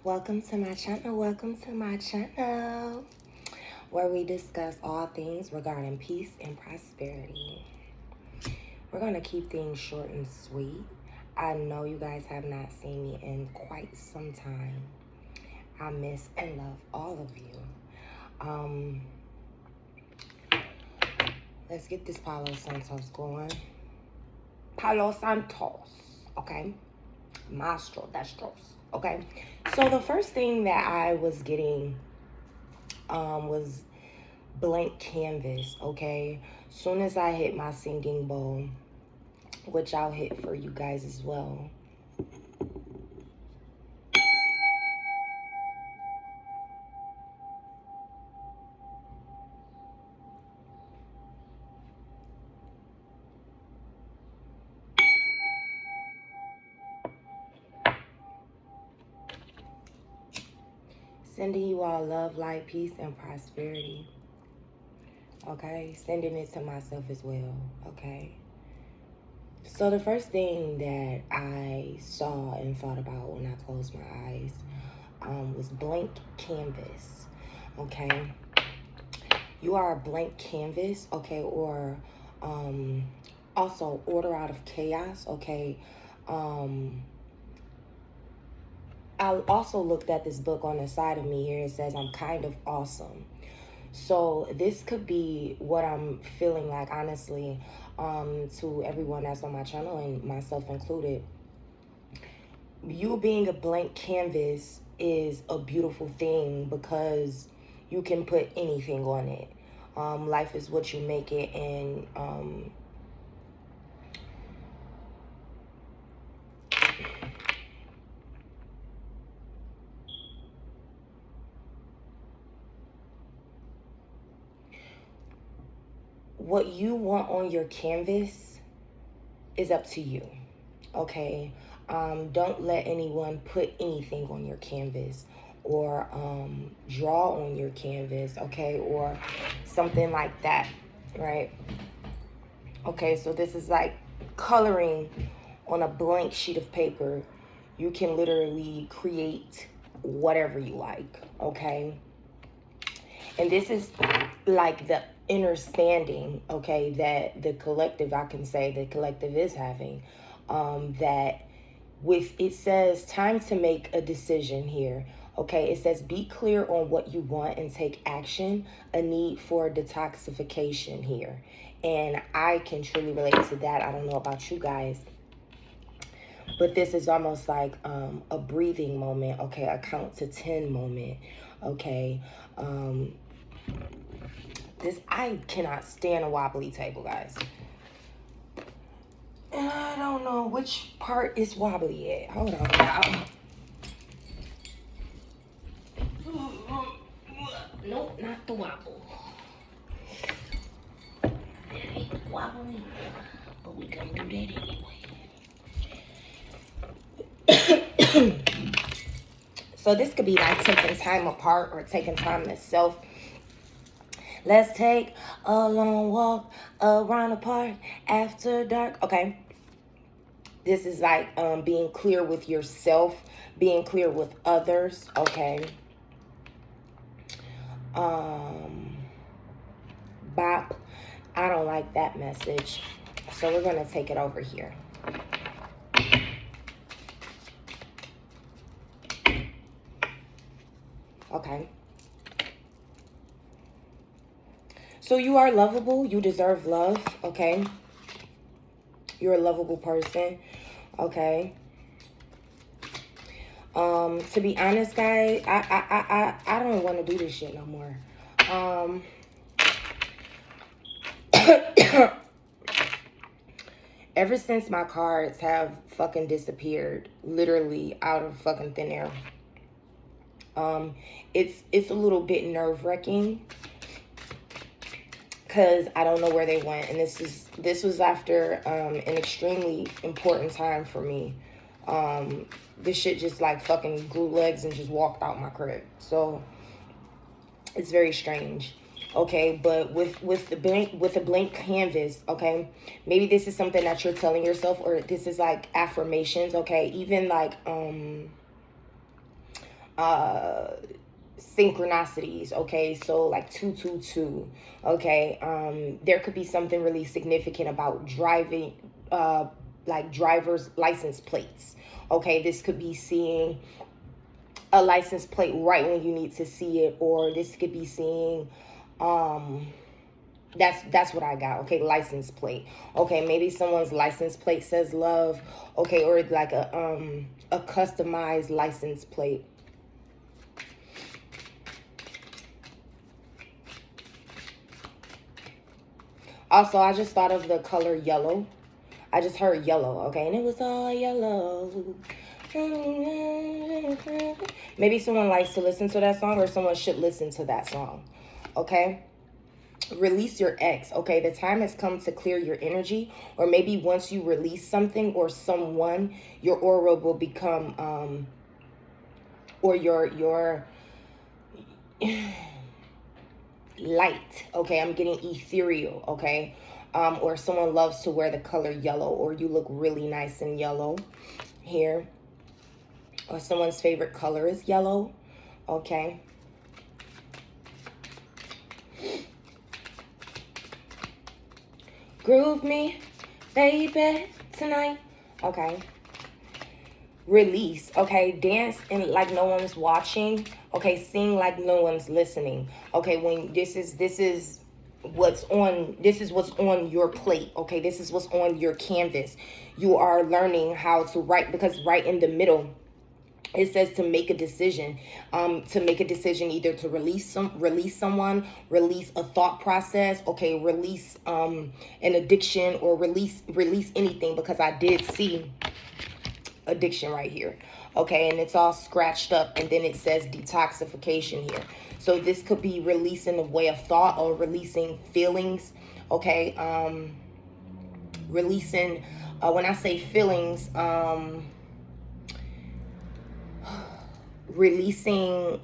Welcome to my channel. Welcome to my channel, where we discuss all things regarding peace and prosperity. We're going to keep things short and sweet. I know you guys have not seen me in quite some time. I miss and love all of you. Let's get this Palo Santos going. Palo Santos, okay? Mastro Destros, okay? So the first thing that I was getting was blank canvas, okay? Soon as I hit my singing bowl, which I'll hit for you guys as well. Sending you all love, light, peace, and prosperity. Okay? Sending it to myself as well. Okay? So the first thing that I saw and thought about when I closed my eyes was blank canvas. Okay? You are a blank canvas, okay? Or also order out of chaos, okay? I also looked at this book on the side of me here. It says, I'm kind of awesome. So this could be what I'm feeling like, honestly, to everyone that's on my channel and myself included. You being a blank canvas is a beautiful thing because you can put anything on it. Life is what you make it, and what you want on your canvas is up to you, okay? Don't let anyone put anything on your canvas or draw on your canvas, okay? Or something like that, right? Okay, so this is like coloring on a blank sheet of paper. You can literally create whatever you like, okay? And this is like the understanding, okay, that the collective, I can say the collective is having, that with, it says time to make a decision here, okay? It says be clear on what you want and take action, a need for detoxification here. And I can truly relate to that. I don't know about you guys, but this is almost like a breathing moment, okay? A count to 10 moment, okay? I cannot stand a wobbly table, guys. And I don't know which part is wobbly at. Hold on, y'all. Nope, not the wobble. That ain't wobbly, but we gonna do that anyway. So this could be like taking time apart or taking time to self. Let's take a long walk around the park after dark. Okay. This is like being clear with yourself, being clear with others. Okay. Bop. I don't like that message. So we're going to take it over here. Okay. So you are lovable. You deserve love, okay? You're a lovable person, okay? To be honest, guys, I don't want to do this shit no more. Ever since my cards have fucking disappeared, literally out of fucking thin air, it's a little bit nerve-wracking. Because I don't know where they went. And this was after an extremely important time for me. This shit just like fucking grew legs and just walked out my crib. So it's very strange. Okay, but with a blank canvas, okay, maybe this is something that you're telling yourself, or this is like affirmations, okay, even like synchronicities, okay? So like 222, okay? There could be something really significant about driving, like driver's license plates, okay? This could be seeing a license plate right when you need to see it, or this could be seeing, that's what I got, okay? License plate, okay? Maybe someone's license plate says love, okay? Or like a customized license plate. Also, I just thought of the color yellow. I just heard yellow, okay? And it was all yellow. Maybe someone likes to listen to that song, or someone should listen to that song, okay? Release your ex, okay? The time has come to clear your energy, or maybe once you release something or someone, your aura will become, or your light, okay? I'm getting ethereal, okay? Or someone loves to wear the color yellow, or you look really nice in yellow here, or someone's favorite color is yellow, okay? Groove me, baby, tonight, okay? Release, okay? Dance and like no one's watching, okay? Sing like no one's listening, okay? When this is what's on your plate, okay? This is what's on your canvas. You are learning how to write, because right in the middle it says to make a decision, either to release someone, release a thought process, okay, release an addiction, or release anything, because I did see addiction right here, okay? And it's all scratched up, and then it says detoxification here. So this could be releasing a way of thought, or releasing feelings, okay? Releasing, when I say feelings, releasing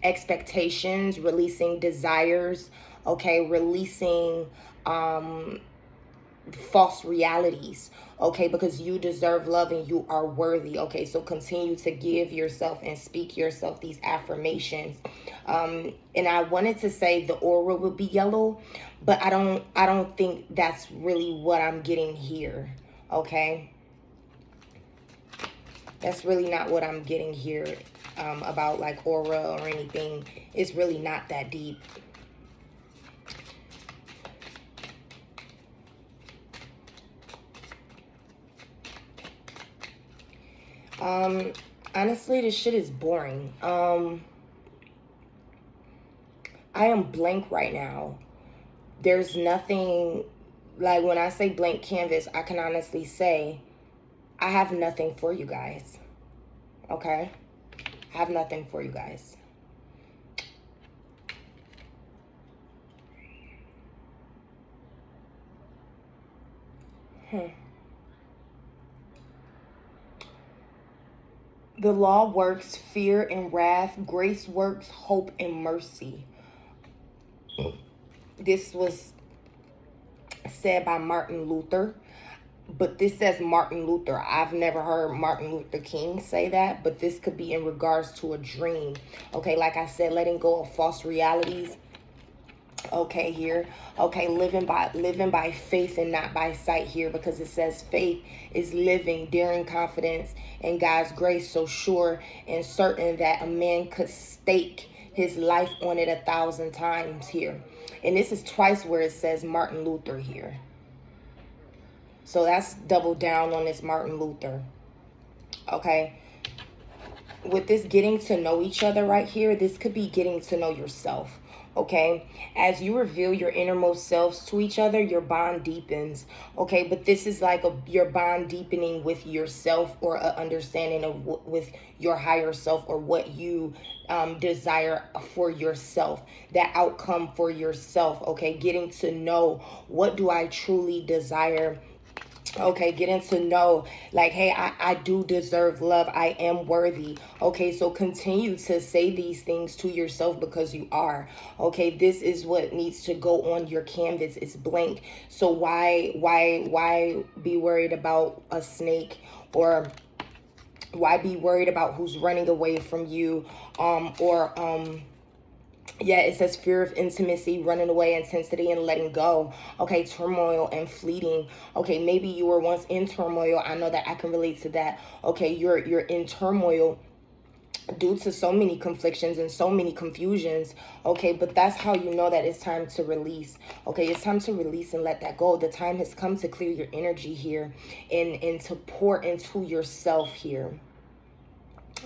expectations, releasing desires, okay? Releasing false realities, okay? Because you deserve love and you are worthy, okay? So continue to give yourself and speak yourself these affirmations. And I wanted to say the aura would be yellow, but I don't think that's really what I'm getting here, okay? That's really not what I'm getting here, about like aura or anything. It's really not that deep. Honestly, this shit is boring. I am blank right now. There's nothing, like when I say blank canvas, I can honestly say I have nothing for you guys, okay? I have nothing for you guys. The law works fear and wrath. Grace works hope and mercy. This was said by Martin Luther. But this says Martin Luther. I've never heard Martin Luther King say that, but this could be in regards to a dream. Okay, like I said, letting go of false realities. Okay, here. Okay, living by faith and not by sight here, because it says faith is living, daring confidence in God's grace, so sure and certain that a man could stake his life on it 1,000 times here. And this is twice where it says Martin Luther here. So that's double down on this Martin Luther, okay? With this getting to know each other right here, this could be getting to know yourself, okay? As you reveal your innermost selves to each other, your bond deepens, okay? But this is like your bond deepening with yourself, or an understanding of with your higher self, or what you desire for yourself, that outcome for yourself, okay? Getting to know, what do I truly desire? Okay, getting to know, like, hey, I do deserve love. I am worthy. Okay, so continue to say these things to yourself, because you are. Okay, this is what needs to go on your canvas. It's blank. So why be worried about a snake, or Why be worried about who's running away from you? Yeah, it says fear of intimacy, running away, intensity, and letting go. Okay, turmoil and fleeting. Okay, maybe you were once in turmoil. I know that I can relate to that. Okay, you're in turmoil due to so many conflictions and so many confusions. Okay, but that's how you know that it's time to release. Okay, it's time to release and let that go. The time has come to clear your energy here, and to pour into yourself here.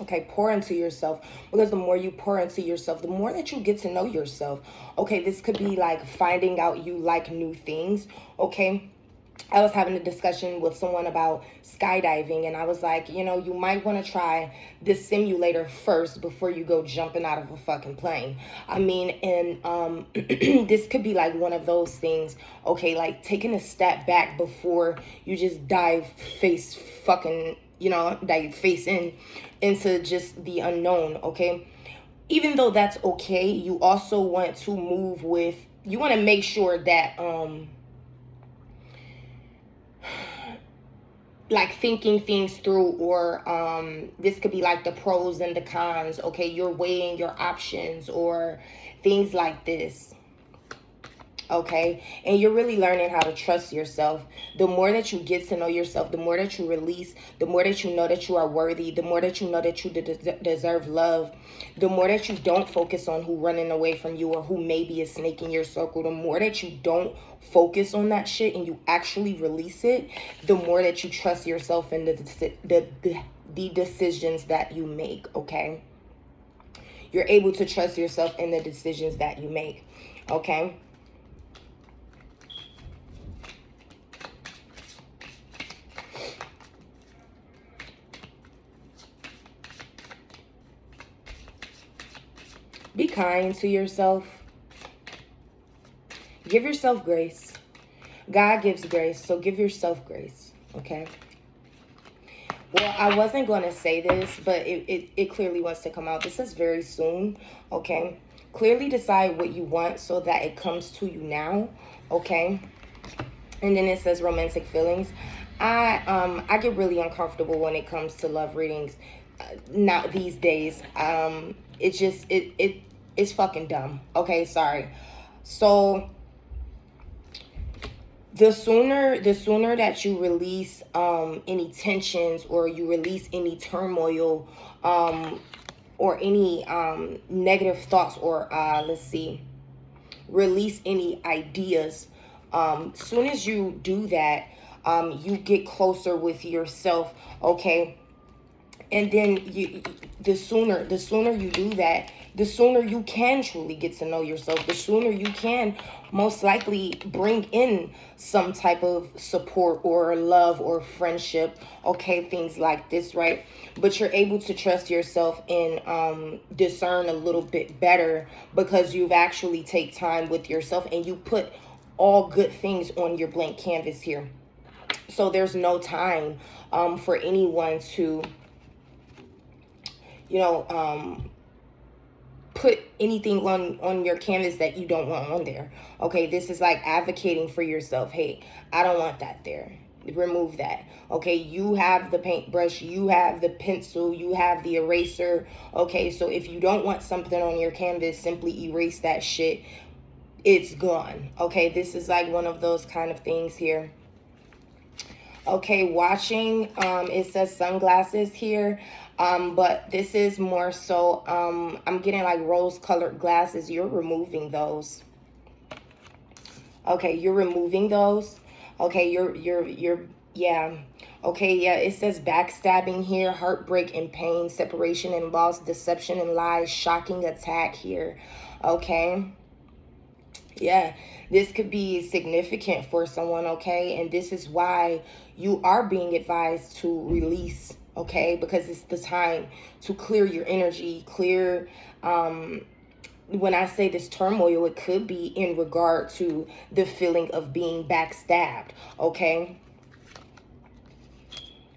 Okay, pour into yourself, because the more you pour into yourself, the more that you get to know yourself. Okay, this could be like finding out you like new things. Okay, I was having a discussion with someone about skydiving, and I was like, you know, you might want to try this simulator first before you go jumping out of a fucking plane. I mean, and this could be like one of those things. Okay, like taking a step back before you just dive face fucking, you know, dive face into just the unknown. Okay, even though that's okay, you also want to move with. You want to make sure that like thinking things through, or this could be like the pros and the cons. Okay, you're weighing your options or things like this. Okay, and you're really learning how to trust yourself. The more that you get to know yourself, the more that you release, the more that you know that you are worthy, the more that you know that you deserve love, the more that you don't focus on who running away from you or who may be a snake in your circle, the more that you don't focus on that shit and you actually release it, the more that you trust yourself in the decisions that you make. Okay, you're able to trust yourself in the decisions that you make. Okay. Be kind to yourself. Give yourself grace. God gives grace, so give yourself grace, okay? Well, I wasn't going to say this, but it clearly wants to come out. This is very soon, okay? Clearly decide what you want so that it comes to you now, okay? And then it says romantic feelings. I get really uncomfortable when it comes to love readings. Not these days. It's fucking dumb. Okay, sorry. So the sooner that you release any tensions, or you release any turmoil, or any negative thoughts, or release any ideas. Soon as you do that, you get closer with yourself. Okay. And then the sooner you do that, the sooner you can truly get to know yourself. The sooner you can most likely bring in some type of support or love or friendship. Okay, things like this, right? But you're able to trust yourself and discern a little bit better, because you've actually take time with yourself and you put all good things on your blank canvas here. So there's no time for anyone to, you know, put anything on your canvas that you don't want on there. Okay, this is like advocating for yourself. Hey, I don't want that there. Remove that. Okay, you have the paintbrush, you have the pencil, you have the eraser. Okay, so if you don't want something on your canvas, simply erase that shit. It's gone. Okay, this is like one of those kind of things here. Okay, watching, it says sunglasses here, but this is more so, I'm getting like rose-colored glasses. You're removing those. Okay, you're removing those. Okay, yeah. Okay, yeah, it says backstabbing here, heartbreak and pain, separation and loss, deception and lies, shocking attack here. Okay. Yeah, this could be significant for someone, okay? And this is why you are being advised to release, okay? Because it's the time to clear your energy, clear, when I say this turmoil, it could be in regard to the feeling of being backstabbed, okay?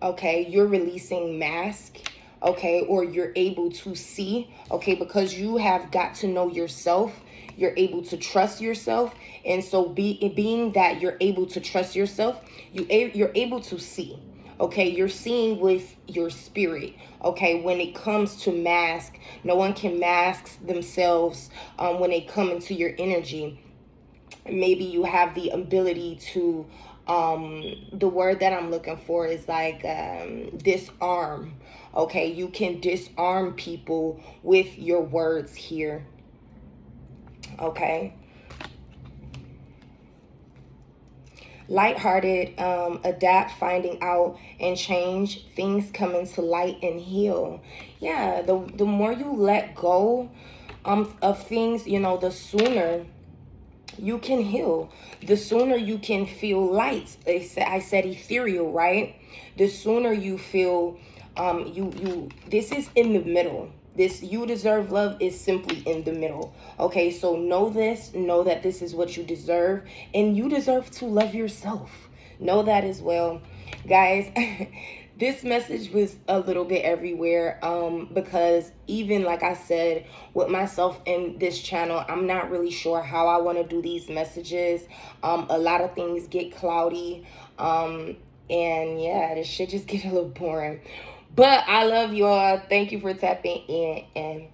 Okay, you're releasing mask, okay? Or you're able to see, okay? Because you have got to know yourself. You're able to trust yourself. And so being that you're able to trust yourself, you're able to see. Okay, you're seeing with your spirit. Okay, when it comes to mask, no one can mask themselves when they come into your energy. Maybe you have the ability to the word that I'm looking for is like disarm. Okay, you can disarm people with your words here. Okay, lighthearted, adapt, finding out, and change. Things come into light and heal. Yeah, the more you let go of things, you know, the sooner you can heal. The sooner you can feel light. I said ethereal, right? The sooner you feel this is in the middle. This you deserve love is simply in the middle. Okay, so know this, know that this is what you deserve, and you deserve to love yourself. Know that as well. Guys, this message was a little bit everywhere because even like I said with myself in this channel, I'm not really sure how I want to do these messages. A lot of things get cloudy, and yeah, this shit just get a little boring. But I love y'all. Thank you for tapping in, and